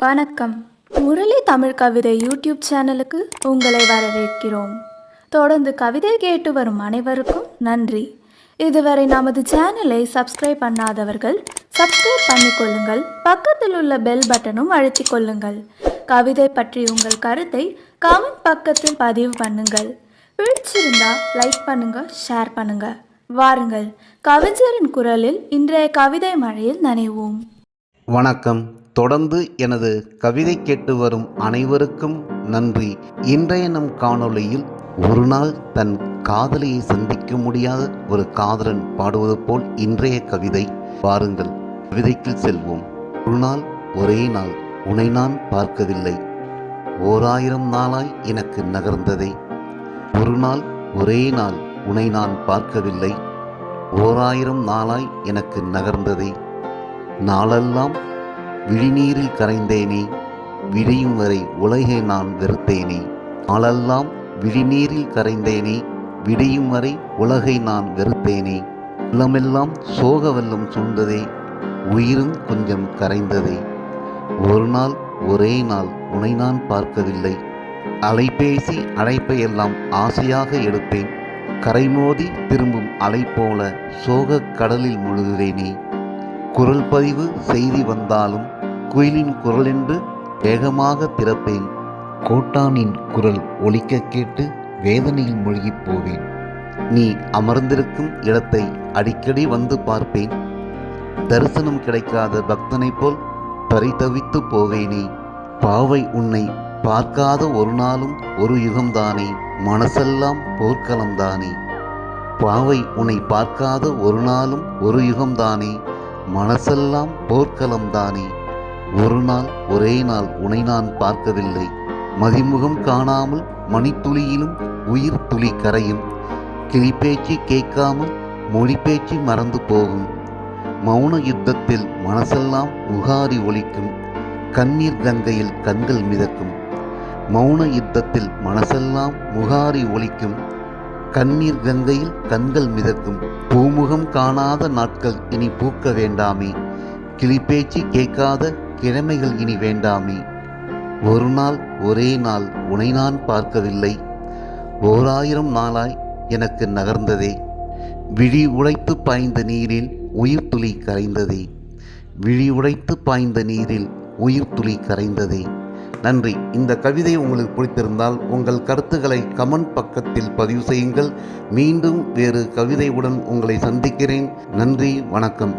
வணக்கம். முரளி தமிழ் கவிதை யூடியூப் சேனலுக்கு உங்களை வரவேற்கிறோம். தொடர்ந்து கவிதை கேட்டு வரும் அனைவருக்கும் நன்றி. இதுவரை நமது சேனலை சப்ஸ்கிரைப் பண்ணாதவர்கள் சப்ஸ்கிரைப் பண்ணிக்கொள்ளுங்கள். பக்கத்தில் உள்ள பெல் பட்டனும் அழுத்திக் கொள்ளுங்கள். கவிதை பற்றி உங்கள் கருத்தை கமெண்ட் பக்கத்தில் பதிவு பண்ணுங்கள். பிடிச்சிருந்தா லைக் பண்ணுங்க, ஷேர் பண்ணுங்க. வாருங்கள், கவிஞரின் குரலில் இன்றைய கவிதை மழையில் நனைவோம். வணக்கம். தொடர்ந்து எனது கவிதை கேட்டு வரும் அனைவருக்கும் நன்றி. இன்றைய நம் காணொளியில் ஒரு நாள் தன் காதலியை சந்திக்க முடியாத ஒரு காதலன் பாடுவது போல் இன்றைய கவிதை. பாருங்கள், கவிதைக்கு செல்வோம். ஒரு நாள் ஒரே நாள் உன்னை நான் பார்க்கவில்லை, 1000 நாளாய் எனக்கு நகர்ந்ததே. ஒரு நாள் ஒரே நாள் உன்னை நான் பார்க்கவில்லை, 1000 நாளாய் எனக்கு நகர்ந்ததே. நாளெல்லாம் விழிநீரில் கரைந்தேனே, விடியும் வரை உலகை நான் வெறுத்தேனே. நாளெல்லாம் விழிநீரில் கரைந்தேனே, விடியும் வரை உலகை நான் வெறுத்தேனே. உள்ளமெல்லாம் சோக வெள்ளம் சூழ்ந்ததே, உயிரும் கொஞ்சம் கரைந்ததே. ஒரு நாள் ஒரே நாள் உன்னை நான் பார்க்கவில்லை, அலைபேசி அழைப்பையெல்லாம் ஆசையாக எடுப்பேன். கரைமோதி திரும்பும் அலை போல சோக கடலில் முழுகுவேனே. குரல் பதிவு செய்தி வந்தாலும் குயிலின் குரல் என்று வேகமாக திறப்பேன். கோட்டானின் குரல் ஒலிக்க கேட்டு வேதனையில் மூழ்கிப் போவேன். நீ அமர்ந்திருக்கும் இடத்தை அடிக்கடி வந்து பார்ப்பேன். தரிசனம் கிடைக்காத பக்தனைப் போல் பரிதவித்து போவேனே. பாவை உன்னை பார்க்காத ஒரு நாளும் ஒரு யுகம்தானே, மனசெல்லாம் போர்க்களம்தானே. பாவை உன்னை பார்க்காத ஒரு நாளும் ஒரு யுகம்தானே, மனசெல்லாம் போர்க்களம்தானே. ஒரு நாள் ஒரே நாள் உன்னை நான் பார்க்கவில்லை, மதிமுகம் காணாமல் மணித்துளியிலும் உயிர் துளி கரையும். கிளிப்பேச்சு கேட்காமல் மொழி பேச்சு மறந்து போகும். மௌன யுத்தத்தில் மனசெல்லாம் முகாரி ஒலிக்கும், கண்ணீர் கங்கையில் கண்கள் மிதக்கும். மௌன யுத்தத்தில் மனசெல்லாம் முகாரி ஒலிக்கும், கண்ணீர் கங்கையில் கண்கள் மிதக்கும். பூமுகம் காணாத நாட்கள் இனி பூக்க வேண்டாமே, கிளிப்பேச்சு கேட்காத கிழமைகள் இனி வேண்டாமே. ஒரு நாள் ஒரே நாள் உன்னை நான் பார்க்கவில்லை, 1000 நாளாய் எனக்கு நகர்ந்ததே. விழி உடைத்து பாய்ந்த நீரில் உயிர் துளி கரைந்ததே, விழி உடைத்து பாய்ந்த நீரில் உயிர் துளி கரைந்ததே. நன்றி. இந்த கவிதை உங்களுக்கு பிடித்திருந்தால் உங்கள் கருத்துக்களை கமெண்ட் பக்கத்தில் பதிவு செய்யுங்கள். மீண்டும் வேறு கவிதையுடன் உங்களை சந்திக்கிறேன். நன்றி, வணக்கம்.